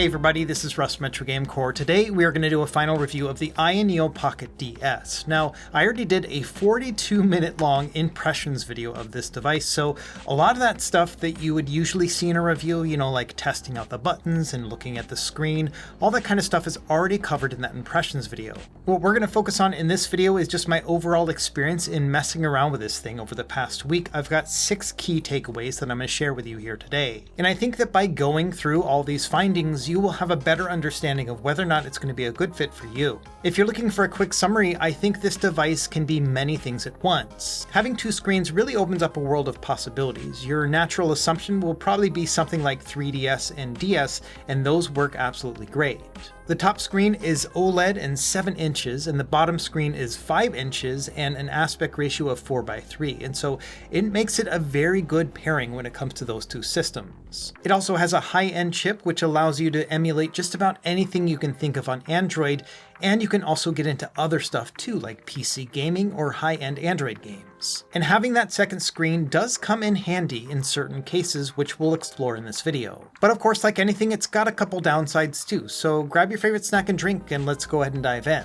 Hey everybody, this is Russ from Metro Game Core. Today we are going to do a final review of the AYANEO Pocket DS. Now, I already did a 42-minute long impressions video of this device, so a lot of that stuff that you would usually see in a review, like testing out the buttons and looking at the screen, all that kind of stuff is already covered in that impressions video. What we're going to focus on in this video is just my overall experience in messing around with this thing over the past week. I've got 6 key takeaways that I'm going to share with you here today. And I think that by going through all these findings, you will have a better understanding of whether or not it's going to be a good fit for you. If you're looking for a quick summary, I think this device can be many things at once. Having 2 screens really opens up a world of possibilities. Your natural assumption will probably be something like 3DS and DS, and those work absolutely great. The top screen is OLED and 7 inches, and the bottom screen is 5 inches and an aspect ratio of 4:3, and so it makes it a very good pairing when it comes to those 2 systems. It also has a high-end chip which allows you to emulate just about anything you can think of on Android, and you can also get into other stuff too, like PC gaming or high-end Android games. And having that second screen does come in handy in certain cases, which we'll explore in this video. But of course, like anything, it's got a couple downsides too, so grab your favorite snack and drink and let's go ahead and dive in.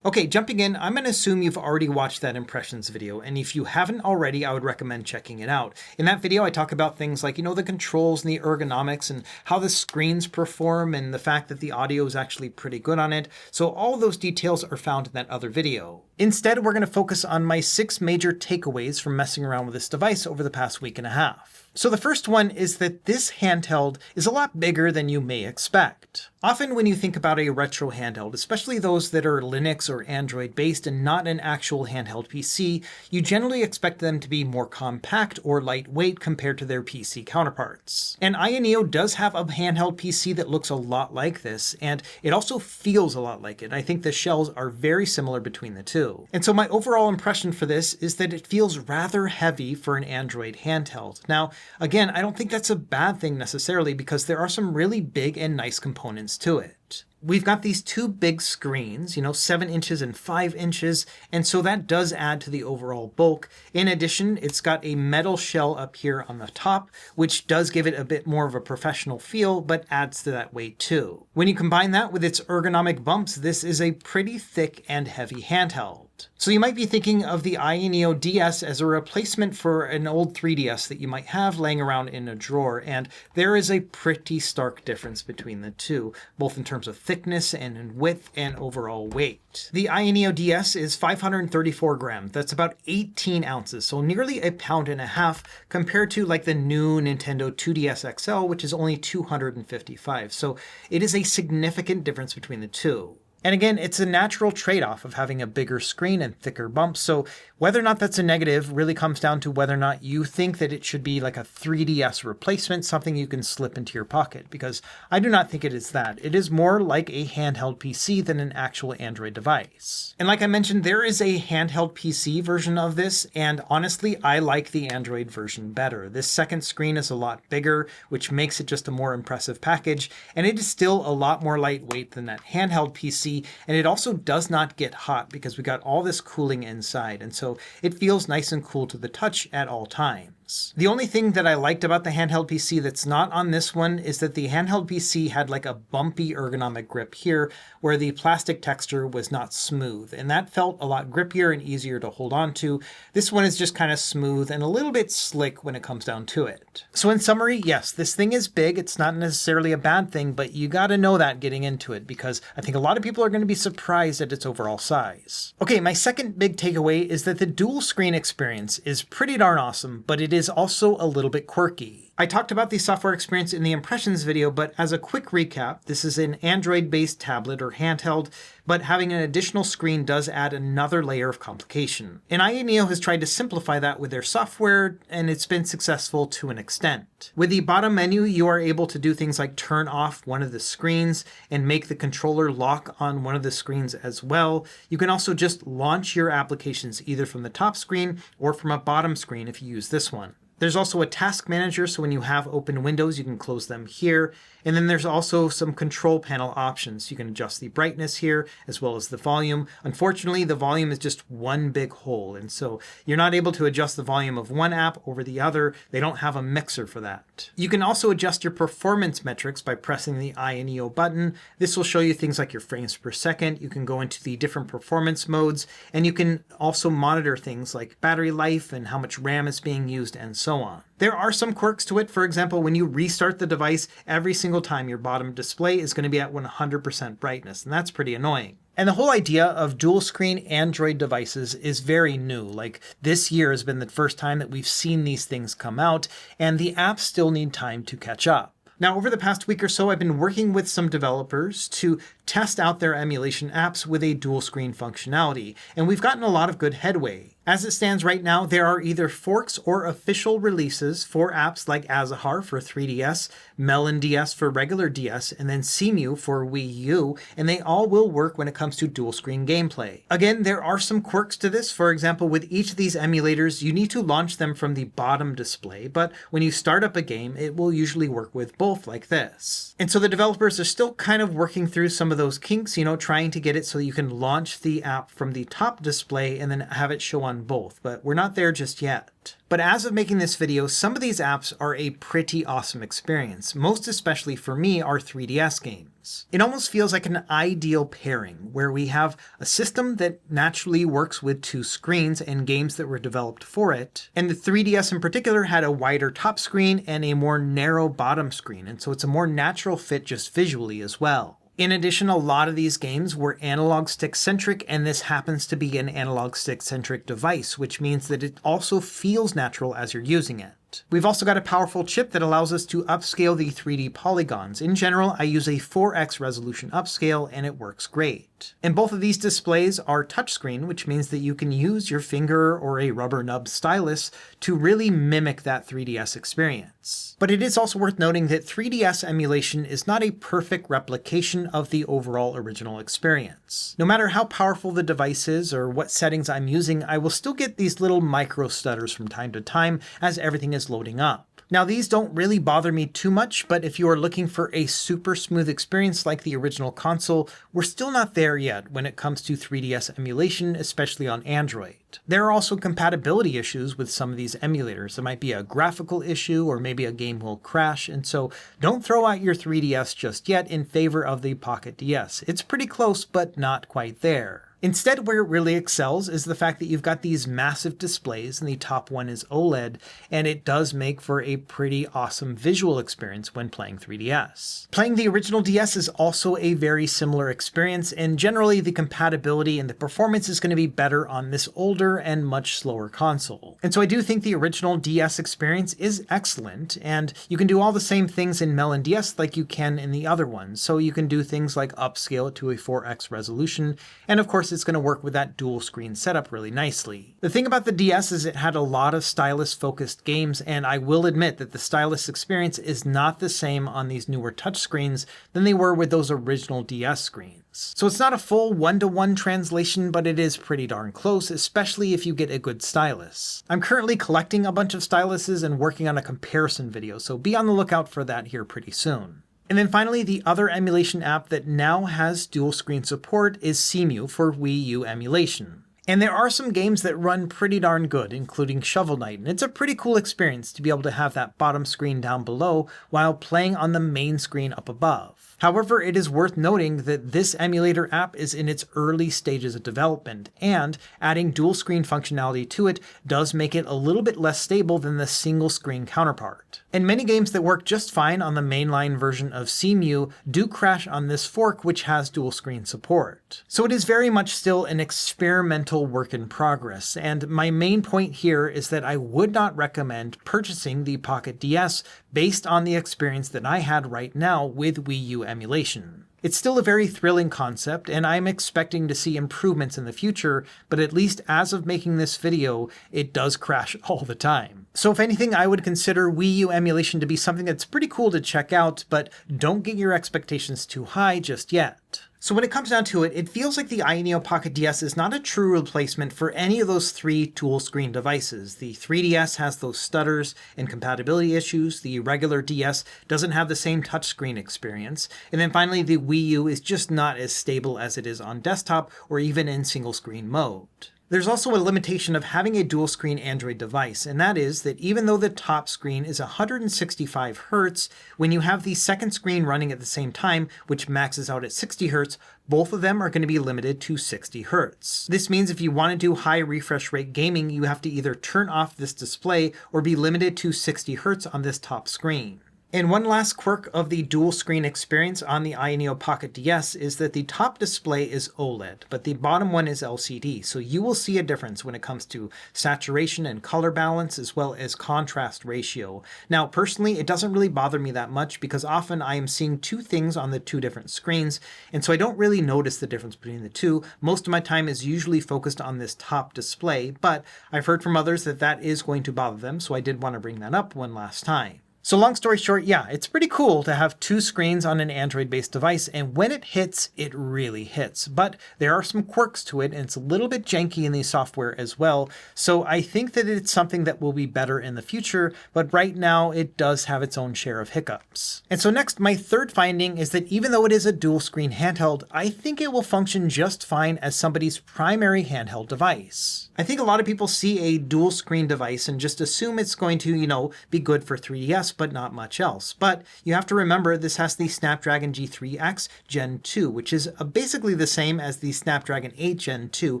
Okay, jumping in, I'm going to assume you've already watched that impressions video, and if you haven't already, I would recommend checking it out. In that video, I talk about things like, the controls and the ergonomics and how the screens perform and the fact that the audio is actually pretty good on it. So all those details are found in that other video. Instead, we're going to focus on my 6 major takeaways from messing around with this device over the past week and a half. So the first one is that this handheld is a lot bigger than you may expect. Often when you think about a retro handheld, especially those that are Linux or Android based and not an actual handheld PC, you generally expect them to be more compact or lightweight compared to their PC counterparts. And AYANEO does have a handheld PC that looks a lot like this, and it also feels a lot like it. I think the shells are very similar between the two. And so my overall impression for this is that it feels rather heavy for an Android handheld. Now, again, I don't think that's a bad thing necessarily because there are some really big and nice components to it. We've got these 2 big screens, 7 inches and 5 inches, and so that does add to the overall bulk. In addition, it's got a metal shell up here on the top, which does give it a bit more of a professional feel, but adds to that weight too. When you combine that with its ergonomic bumps, this is a pretty thick and heavy handheld. So you might be thinking of the AYANEO DS as a replacement for an old 3DS that you might have laying around in a drawer, and there is a pretty stark difference between the two, both in terms of thickness and in width and overall weight. The AYANEO DS is 534 grams, that's about 18 ounces, so nearly a pound and a half compared to like the new Nintendo 2DS XL, which is only 255, so it is a significant difference between the two. And again, it's a natural trade-off of having a bigger screen and thicker bumps, so whether or not that's a negative really comes down to whether or not you think that it should be like a 3DS replacement, something you can slip into your pocket, because I do not think it is that. It is more like a handheld PC than an actual Android device. And like I mentioned, there is a handheld PC version of this, and honestly, I like the Android version better. This second screen is a lot bigger, which makes it just a more impressive package, and it is still a lot more lightweight than that handheld PC. And it also does not get hot because we got all this cooling inside, and so it feels nice and cool to the touch at all times. The only thing that I liked about the handheld PC that's not on this one is that the handheld PC had like a bumpy ergonomic grip here where the plastic texture was not smooth, and that felt a lot grippier and easier to hold on to. This one is just kind of smooth and a little bit slick when it comes down to it. So in summary, yes, this thing is big. It's not necessarily a bad thing, but you got to know that getting into it because I think a lot of people are going to be surprised at its overall size. Okay, my second big takeaway is that the dual screen experience is pretty darn awesome, but it is also a little bit quirky. I talked about the software experience in the impressions video, but as a quick recap, this is an Android-based tablet or handheld, but having an additional screen does add another layer of complication. And AYANEO has tried to simplify that with their software, and it's been successful to an extent. With the bottom menu, you are able to do things like turn off one of the screens and make the controller lock on one of the screens as well. You can also just launch your applications either from the top screen or from a bottom screen if you use this one. There's also a task manager, so when you have open windows, you can close them here. And then there's also some control panel options. You can adjust the brightness here as well as the volume. Unfortunately, the volume is just one big hole, and so you're not able to adjust the volume of one app over the other. They don't have a mixer for that. You can also adjust your performance metrics by pressing the AYANEO button. This will show you things like your frames per second. You can go into the different performance modes, and you can also monitor things like battery life and how much RAM is being used and so on. There are some quirks to it. For example, when you restart the device, every single time your bottom display is going to be at 100% brightness, and that's pretty annoying. And the whole idea of dual screen Android devices is very new. Like, this year has been the first time that we've seen these things come out, and the apps still need time to catch up. Now, over the past week or so, I've been working with some developers to test out their emulation apps with a dual screen functionality, and we've gotten a lot of good headway. As it stands right now, there are either forks or official releases for apps like Azahar for 3DS, Melon DS for regular DS, and then Cemu for Wii U, and they all will work when it comes to dual screen gameplay. Again, there are some quirks to this. For example, with each of these emulators, you need to launch them from the bottom display, but when you start up a game, it will usually work with both like this. And so the developers are still kind of working through some of those kinks, trying to get it so you can launch the app from the top display and then have it show on both, but we're not there just yet. But as of making this video, some of these apps are a pretty awesome experience. Most especially for me are 3DS games. It almost feels like an ideal pairing where we have a system that naturally works with two screens and games that were developed for it. And the 3DS in particular had a wider top screen and a more narrow bottom screen, and so it's a more natural fit just visually as well. In addition, a lot of these games were analog stick centric, and this happens to be an analog stick centric device, which means that it also feels natural as you're using it. We've also got a powerful chip that allows us to upscale the 3D polygons. In general, I use a 4x resolution upscale, and it works great. And both of these displays are touchscreen, which means that you can use your finger or a rubber nub stylus to really mimic that 3DS experience. But it is also worth noting that 3DS emulation is not a perfect replication of the overall original experience. No matter how powerful the device is or what settings I'm using, I will still get these little micro stutters from time to time as everything is loading up. Now, these don't really bother me too much, but if you are looking for a super smooth experience like the original console, we're still not there yet when it comes to 3DS emulation, especially on Android. There are also compatibility issues with some of these emulators. There might be a graphical issue or maybe a game will crash, and so don't throw out your 3DS just yet in favor of the Pocket DS. It's pretty close, but not quite there. Instead, where it really excels is the fact that you've got these massive displays, and the top one is OLED, and it does make for a pretty awesome visual experience when playing 3DS. Playing the original DS is also a very similar experience, and generally the compatibility and the performance is going to be better on this older and much slower console. And so I do think the original DS experience is excellent, and you can do all the same things in Melon DS like you can in the other ones. So you can do things like upscale it to a 4x resolution, and of course it's going to work with that dual screen setup really nicely. The thing about the DS is it had a lot of stylus focused games, and I will admit that the stylus experience is not the same on these newer touchscreens than they were with those original DS screens. So it's not a full one-to-one translation, but it is pretty darn close, especially if you get a good stylus. I'm currently collecting a bunch of styluses and working on a comparison video, so be on the lookout for that here pretty soon. And then finally, the other emulation app that now has dual screen support is Cemu for Wii U emulation. And there are some games that run pretty darn good, including Shovel Knight, and it's a pretty cool experience to be able to have that bottom screen down below while playing on the main screen up above. However, it is worth noting that this emulator app is in its early stages of development, and adding dual screen functionality to it does make it a little bit less stable than the single screen counterpart. And many games that work just fine on the mainline version of Cemu do crash on this fork, which has dual screen support. So it is very much still an experimental work in progress, and my main point here is that I would not recommend purchasing the Pocket DS based on the experience that I had right now with Wii U emulation. It's still a very thrilling concept, and I'm expecting to see improvements in the future, but at least as of making this video, it does crash all the time. So if anything, I would consider Wii U emulation to be something that's pretty cool to check out, but don't get your expectations too high just yet. So when it comes down to it, it feels like the AYANEO Pocket DS is not a true replacement for any of those three dual screen devices. The 3DS has those stutters and compatibility issues, the regular DS doesn't have the same touchscreen experience, and then finally the Wii U is just not as stable as it is on desktop or even in single screen mode. There's also a limitation of having a dual screen Android device, and that is that even though the top screen is 165 Hz, when you have the second screen running at the same time, which maxes out at 60 Hz, both of them are going to be limited to 60 Hz. This means if you want to do high refresh rate gaming, you have to either turn off this display or be limited to 60 Hz on this top screen. And one last quirk of the dual screen experience on the AYANEO Pocket DS is that the top display is OLED, but the bottom one is LCD. So you will see a difference when it comes to saturation and color balance as well as contrast ratio. Now, personally, it doesn't really bother me that much because often I am seeing two things on the two different screens, and so I don't really notice the difference between the two. Most of my time is usually focused on this top display, but I've heard from others that that is going to bother them, so I did want to bring that up one last time. So long story short, yeah, it's pretty cool to have two screens on an Android-based device, and when it hits, it really hits. But there are some quirks to it, and it's a little bit janky in the software as well, so I think that it's something that will be better in the future, but right now it does have its own share of hiccups. And so next, my third finding is that even though it is a dual-screen handheld, I think it will function just fine as somebody's primary handheld device. I think a lot of people see a dual-screen device and just assume it's going to, be good for 3DS, but not much else. But you have to remember this has the Snapdragon G3X Gen 2, which is basically the same as the Snapdragon 8 Gen 2.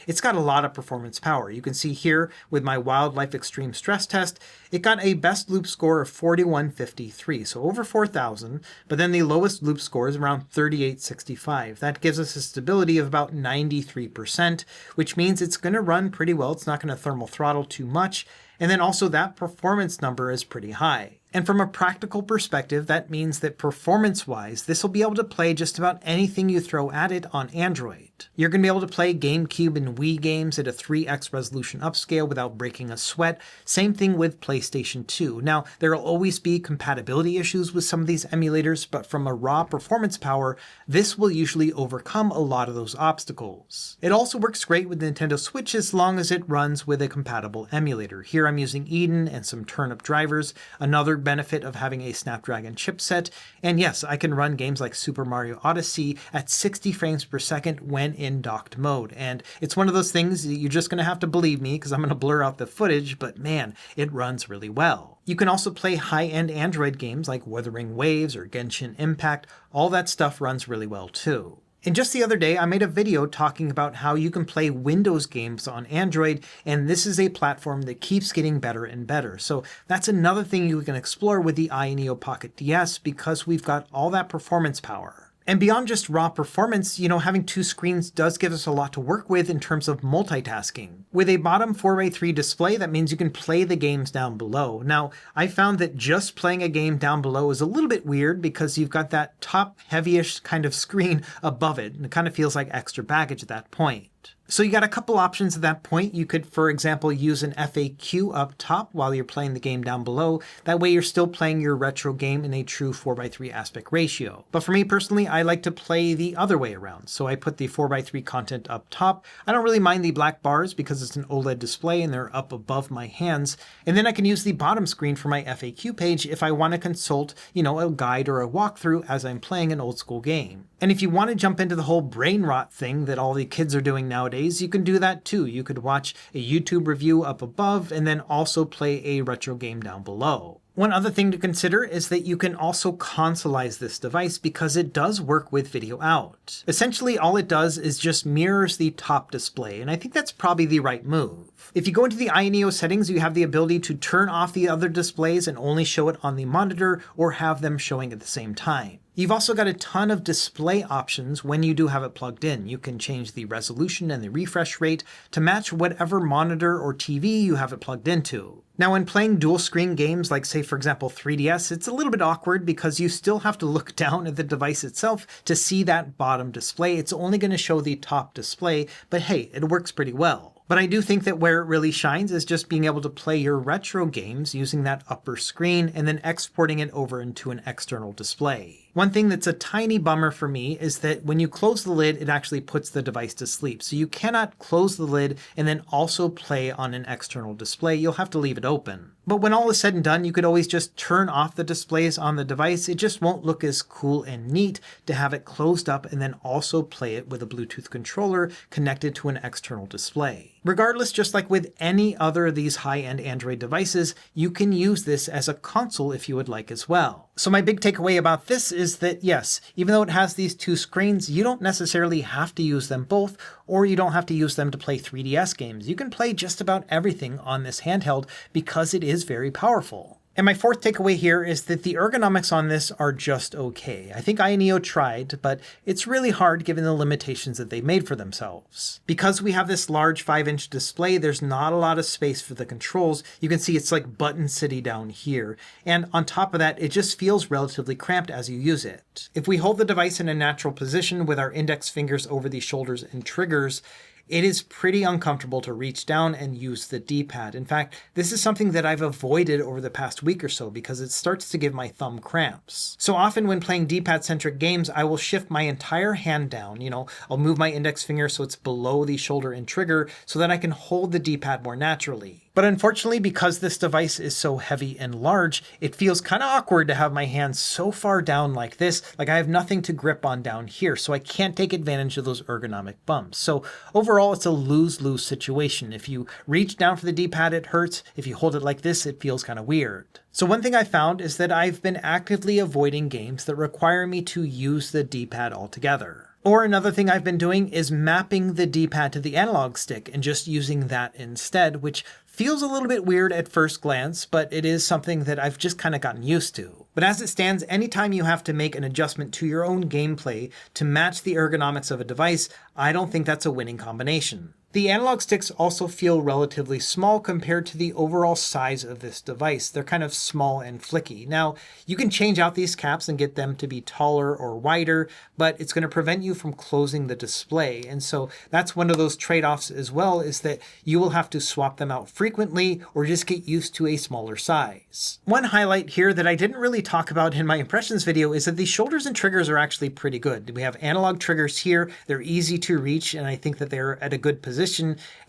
It's got a lot of performance power. You can see here with my Wildlife Extreme stress test, it got a best loop score of 4153, so over 4,000, but then the lowest loop score is around 3865. That gives us a stability of about 93%, which means it's going to run pretty well. It's not going to thermal throttle too much. And then also that performance number is pretty high. And from a practical perspective, that means that performance-wise, this will be able to play just about anything you throw at it on Android. You're going to be able to play GameCube and Wii games at a 3x resolution upscale without breaking a sweat. Same thing with PlayStation 2. Now, there will always be compatibility issues with some of these emulators, but from a raw performance power, this will usually overcome a lot of those obstacles. It also works great with Nintendo Switch as long as it runs with a compatible emulator. Here I'm using Eden and some turnip drivers, another benefit of having a Snapdragon chipset. And yes, I can run games like Super Mario Odyssey at 60 frames per second when in docked mode. And it's one of those things that you're just going to have to believe me because I'm going to blur out the footage, but man, it runs really well. You can also play high-end Android games like Wuthering Waves or Genshin Impact. All that stuff runs really well too. And just the other day, I made a video talking about how you can play Windows games on Android, and this is a platform that keeps getting better and better. So that's another thing you can explore with the AYANEO Pocket DS because we've got all that performance power. And beyond just raw performance, having two screens does give us a lot to work with in terms of multitasking. With a bottom 4x3 display, that means you can play the games down below. Now, I found that just playing a game down below is a little bit weird because you've got that top heavyish kind of screen above it, and it kind of feels like extra baggage at that point. So you got a couple options at that point. You could, for example, use an FAQ up top while you're playing the game down below. That way you're still playing your retro game in a true 4x3 aspect ratio. But for me personally, I like to play the other way around. So I put the 4x3 content up top. I don't really mind the black bars because it's an OLED display and they're up above my hands. And then I can use the bottom screen for my FAQ page if I want to consult, a guide or a walkthrough as I'm playing an old school game. And if you want to jump into the whole brain rot thing that all the kids are doing nowadays, you can do that too. You could watch a YouTube review up above and then also play a retro game down below. One other thing to consider is that you can also consoleize this device because it does work with video out. Essentially, all it does is just mirrors the top display, and I think that's probably the right move. If you go into the AYANEO settings, you have the ability to turn off the other displays and only show it on the monitor or have them showing at the same time. You've also got a ton of display options when you do have it plugged in. You can change the resolution and the refresh rate to match whatever monitor or TV you have it plugged into. Now, when playing dual screen games like, say, for example, 3DS, it's a little bit awkward because you still have to look down at the device itself to see that bottom display. It's only going to show the top display, but hey, it works pretty well. But I do think that where it really shines is just being able to play your retro games using that upper screen and then exporting it over into an external display. One thing that's a tiny bummer for me is that when you close the lid, it actually puts the device to sleep. So you cannot close the lid and then also play on an external display. You'll have to leave it open. But when all is said and done, you could always just turn off the displays on the device. It just won't look as cool and neat to have it closed up and then also play it with a Bluetooth controller connected to an external display. Regardless, just like with any other of these high-end Android devices, you can use this as a console if you would like as well. So my big takeaway about this is that yes, even though it has these two screens, you don't necessarily have to use them both, or you don't have to use them to play 3DS games. You can play just about everything on this handheld because it is very powerful. And my fourth takeaway here is that the ergonomics on this are just okay. I think AYANEO tried, but it's really hard given the limitations that they made for themselves. Because we have this large 5-inch display, there's not a lot of space for the controls. You can see it's like button city down here. And on top of that, it just feels relatively cramped as you use it. If we hold the device in a natural position with our index fingers over the shoulders and triggers, it is pretty uncomfortable to reach down and use the D-pad. In fact, this is something that I've avoided over the past week or so because it starts to give my thumb cramps. So often when playing D-pad centric games, I will shift my entire hand down. I'll move my index finger so it's below the shoulder and trigger so that I can hold the D-pad more naturally. But unfortunately, because this device is so heavy and large, it feels kind of awkward to have my hands so far down like this. Like I have nothing to grip on down here, so I can't take advantage of those ergonomic bumps. So overall, it's a lose-lose situation. If you reach down for the D-pad, it hurts. If you hold it like this, it feels kind of weird. So one thing I found is that I've been actively avoiding games that require me to use the D-pad altogether. Or another thing I've been doing is mapping the D-pad to the analog stick and just using that instead, which feels a little bit weird at first glance, but it is something that I've just kind of gotten used to. But as it stands, anytime you have to make an adjustment to your own gameplay to match the ergonomics of a device, I don't think that's a winning combination. The analog sticks also feel relatively small compared to the overall size of this device. They're kind of small and flicky. Now, you can change out these caps and get them to be taller or wider, but it's going to prevent you from closing the display. And so that's one of those trade-offs as well, is that you will have to swap them out frequently or just get used to a smaller size. One highlight here that I didn't really talk about in my impressions video is that the shoulders and triggers are actually pretty good. We have analog triggers here. They're easy to reach, and I think that they're at a good position.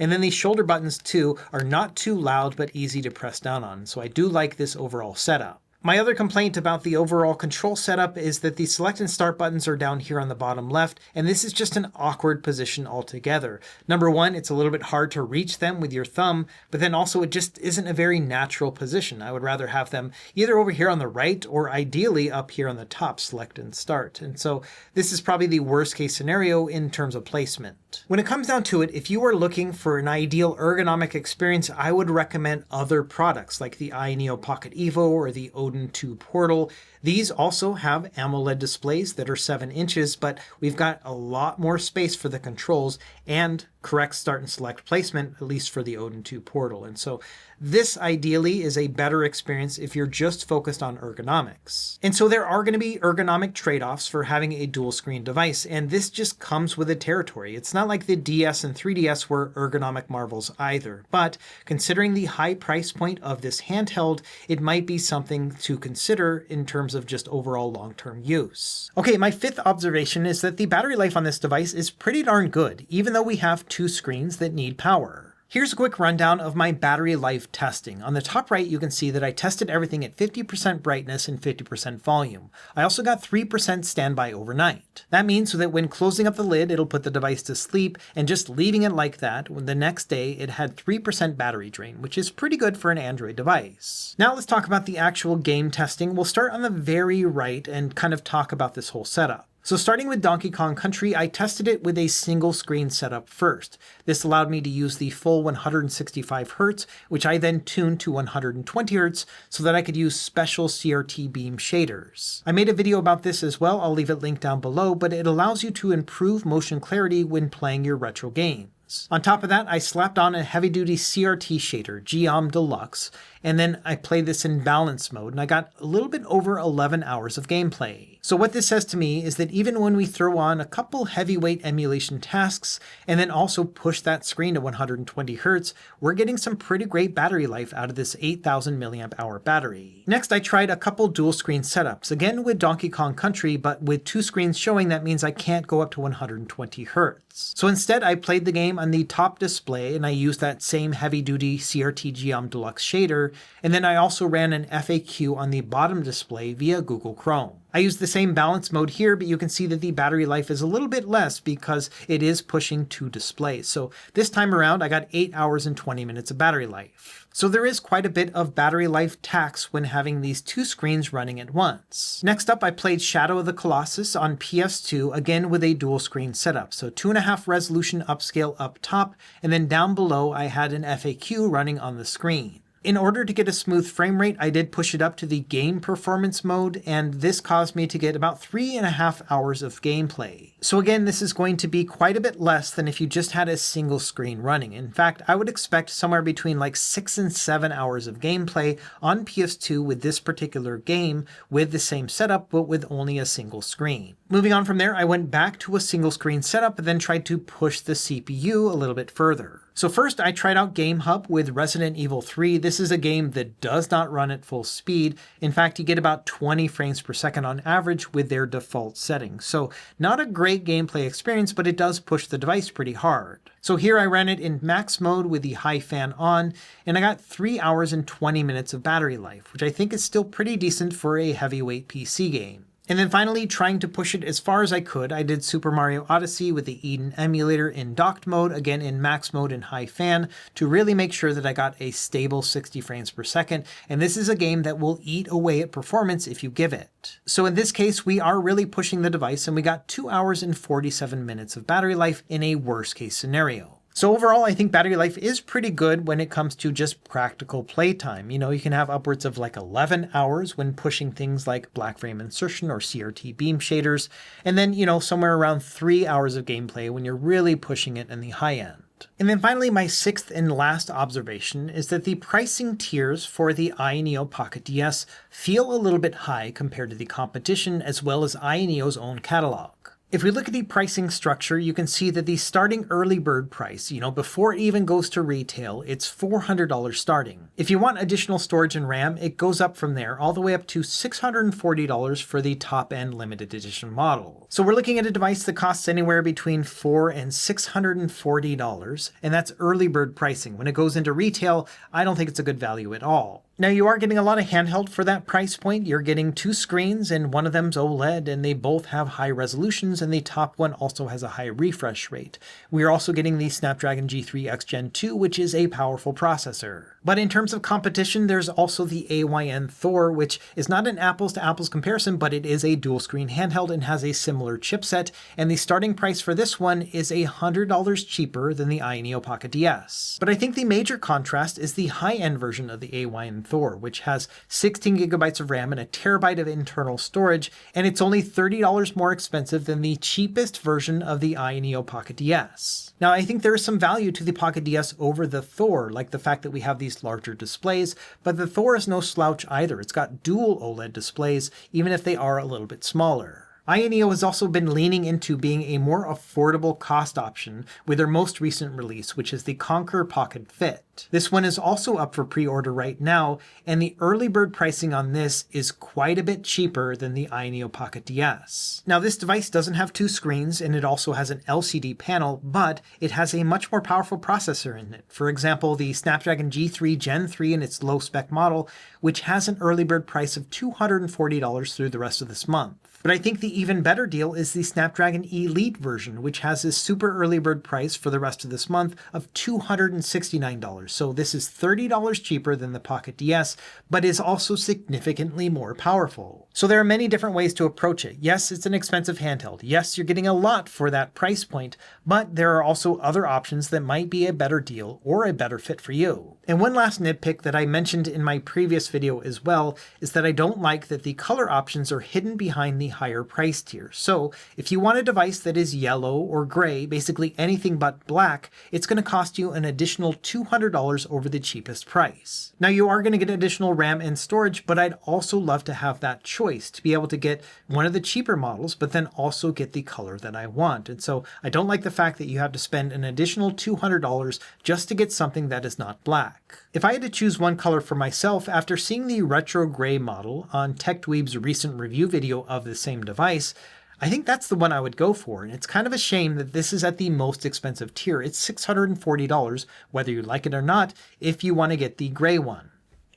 And then these shoulder buttons too are not too loud but easy to press down on. So I do like this overall setup. My other complaint about the overall control setup is that the select and start buttons are down here on the bottom left, and this is just an awkward position altogether. Number one, it's a little bit hard to reach them with your thumb, but then also it just isn't a very natural position. I would rather have them either over here on the right or ideally up here on the top, select and start. And so this is probably the worst case scenario in terms of placement. When it comes down to it, if you are looking for an ideal ergonomic experience, I would recommend other products like the AYANEO Pocket Evo or the Odin 2 Portal. These also have AMOLED displays that are 7 inches, but we've got a lot more space for the controls and correct start and select placement, at least for the Odin 2 Portal. And so this ideally is a better experience if you're just focused on ergonomics. And so there are going to be ergonomic trade-offs for having a dual screen device, and this just comes with the territory. It's not like the DS and 3DS were ergonomic marvels either, but considering the high price point of this handheld, it might be something to consider in terms of just overall long-term use. Okay, my fifth observation is that the battery life on this device is pretty darn good, even though we have two screens that need power. Here's a quick rundown of my battery life testing. On the top right, you can see that I tested everything at 50% brightness and 50% volume. I also got 3% standby overnight. That means that when closing up the lid, it'll put the device to sleep, and just leaving it like that, the next day it had 3% battery drain, which is pretty good for an Android device. Now let's talk about the actual game testing. We'll start on the very right and kind of talk about this whole setup. So starting with Donkey Kong Country, I tested it with a single screen setup first. This allowed me to use the full 165 Hz, which I then tuned to 120 Hz so that I could use special CRT beam shaders. I made a video about this as well, I'll leave it linked down below, but it allows you to improve motion clarity when playing your retro games. On top of that, I slapped on a heavy-duty CRT shader, Geom Deluxe, and then I played this in balance mode, and I got a little bit over 11 hours of gameplay. So what this says to me is that even when we throw on a couple heavyweight emulation tasks, and then also push that screen to 120 Hz, we're getting some pretty great battery life out of this 8,000 milliamp hour battery. Next, I tried a couple dual screen setups, again with Donkey Kong Country, but with 2 screens showing, that means I can't go up to 120 Hz. So instead, I played the game on the top display, and I used that same heavy-duty CRT Geom Deluxe shader, and then I also ran an FAQ on the bottom display via Google Chrome. I used the same balance mode here, but you can see that the battery life is a little bit less because it is pushing 2 displays. So this time around, I got 8 hours and 20 minutes of battery life. So there is quite a bit of battery life tax when having these 2 screens running at once. Next up, I played Shadow of the Colossus on PS2, again with a dual screen setup. So 2.5 resolution upscale up top, and then down below I had an FAQ running on the screen. In order to get a smooth frame rate, I did push it up to the game performance mode, and this caused me to get about 3.5 hours of gameplay. So again, this is going to be quite a bit less than if you just had a single screen running. In fact, I would expect somewhere between like 6 and 7 hours of gameplay on PS2 with this particular game with the same setup, but with only a single screen. Moving on from there, I went back to a single screen setup and then tried to push the CPU a little bit further. So first, I tried out GameHub with Resident Evil 3. This is a game that does not run at full speed. In fact, you get about 20 frames per second on average with their default settings. So not a great gameplay experience, but it does push the device pretty hard. So here I ran it in max mode with the high fan on, and I got 3 hours and 20 minutes of battery life, which I think is still pretty decent for a heavyweight PC game. And then finally, trying to push it as far as I could, I did Super Mario Odyssey with the Eden emulator in docked mode, again in max mode and high fan, to really make sure that I got a stable 60 frames per second. And this is a game that will eat away at performance if you give it. So in this case, we are really pushing the device, and we got 2 hours and 47 minutes of battery life in a worst case scenario. So overall, I think battery life is pretty good when it comes to just practical playtime. You know, you can have upwards of like 11 hours when pushing things like black frame insertion or CRT beam shaders, and then, you know, somewhere around 3 hours of gameplay when you're really pushing it in the high end. And then finally, my 6th and last observation is that the pricing tiers for the AYANEO Pocket DS feel a little bit high compared to the competition as well as AYANEO's own catalog. If we look at the pricing structure, you can see that the starting early bird price, before it even goes to retail, it's $400 starting. If you want additional storage and RAM, it goes up from there all the way up to $640 for the top-end limited edition model. So we're looking at a device that costs anywhere between $400 and $640, and that's early bird pricing. When it goes into retail, I don't think it's a good value at all. Now, you are getting a lot of handheld for that price point. You're getting 2 screens, and one of them's OLED, and they both have high resolutions, and the top one also has a high refresh rate. We are also getting the Snapdragon G3 X Gen 2, which is a powerful processor. But in terms of competition, there's also the AYN Thor, which is not an apples-to-apples comparison, but it is a dual-screen handheld and has a similar chipset, and the starting price for this one is $100 cheaper than the AYANEO Pocket DS. But I think the major contrast is the high-end version of the AYN Thor, which has 16 gigabytes of RAM and a terabyte of internal storage, and it's only $30 more expensive than the cheapest version of the AYANEO Pocket DS. Now, I think there is some value to the Pocket DS over the Thor, like the fact that we have these larger displays, but the Thor is no slouch either. It's got dual OLED displays, even if they are a little bit smaller. AYANEO has also been leaning into being a more affordable cost option with their most recent release, which is the Conquer Pocket Fit. This one is also up for pre-order right now, and the early bird pricing on this is quite a bit cheaper than the AYANEO Pocket DS. Now, this device doesn't have 2 screens, and it also has an LCD panel, but it has a much more powerful processor in it. For example, the Snapdragon G3 Gen 3 in its low-spec model, which has an early bird price of $240 through the rest of this month. But I think the even better deal is the Snapdragon Elite version, which has a super early bird price for the rest of this month of $269. So this is $30 cheaper than the Pocket DS, but is also significantly more powerful. So there are many different ways to approach it. Yes, it's an expensive handheld. Yes, you're getting a lot for that price point, but there are also other options that might be a better deal or a better fit for you. And one last nitpick that I mentioned in my previous video as well is that I don't like that the color options are hidden behind the higher price tier. So if you want a device that is yellow or gray, basically anything but black, it's going to cost you an additional $200 over the cheapest price. Now you are going to get additional RAM and storage, but I'd also love to have that choice to be able to get one of the cheaper models, but then also get the color that I want. And so I don't like the fact that you have to spend an additional $200 just to get something that is not black. If I had to choose one color for myself, after seeing the retro gray model on TechDweeb's recent review video of the same device, I think that's the one I would go for. And it's kind of a shame that this is at the most expensive tier. It's $640, whether you like it or not, if you want to get the gray one.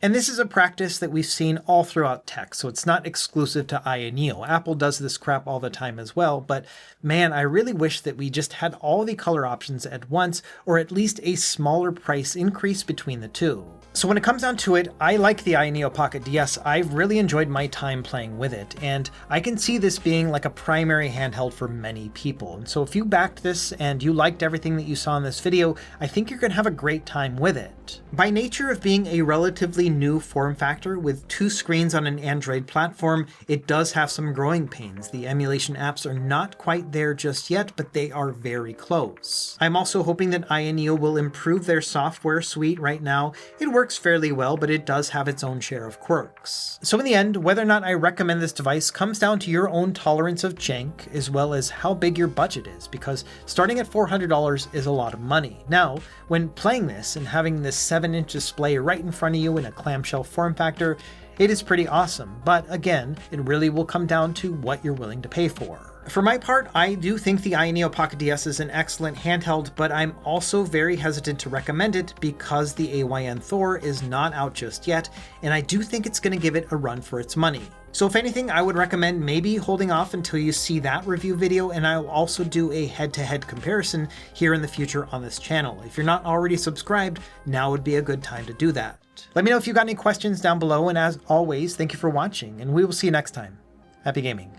And this is a practice that we've seen all throughout tech, so it's not exclusive to AYANEO. Apple does this crap all the time as well, but man, I really wish that we just had all the color options at once, or at least a smaller price increase between the two. So when it comes down to it, I like the AYANEO Pocket DS. I've really enjoyed my time playing with it, and I can see this being like a primary handheld for many people. And so if you backed this and you liked everything that you saw in this video, I think you're going to have a great time with it. By nature of being a relatively new form factor with 2 screens on an Android platform, it does have some growing pains. The emulation apps are not quite there just yet, but they are very close. I'm also hoping that AYANEO will improve their software suite. Right now it works fairly well, but it does have its own share of quirks. So in the end, whether or not I recommend this device comes down to your own tolerance of jank, as well as how big your budget is, because starting at $400 is a lot of money. Now, when playing this and having this 7-inch display right in front of you in a clamshell form factor, it is pretty awesome. But again, it really will come down to what you're willing to pay for. For my part, I do think the AYANEO Pocket DS is an excellent handheld, but I'm also very hesitant to recommend it because the AYN Thor is not out just yet, and I do think it's going to give it a run for its money. So if anything, I would recommend maybe holding off until you see that review video, and I'll also do a head-to-head comparison here in the future on this channel. If you're not already subscribed, now would be a good time to do that. Let me know if you've got any questions down below, and as always, thank you for watching, and we will see you next time. Happy gaming.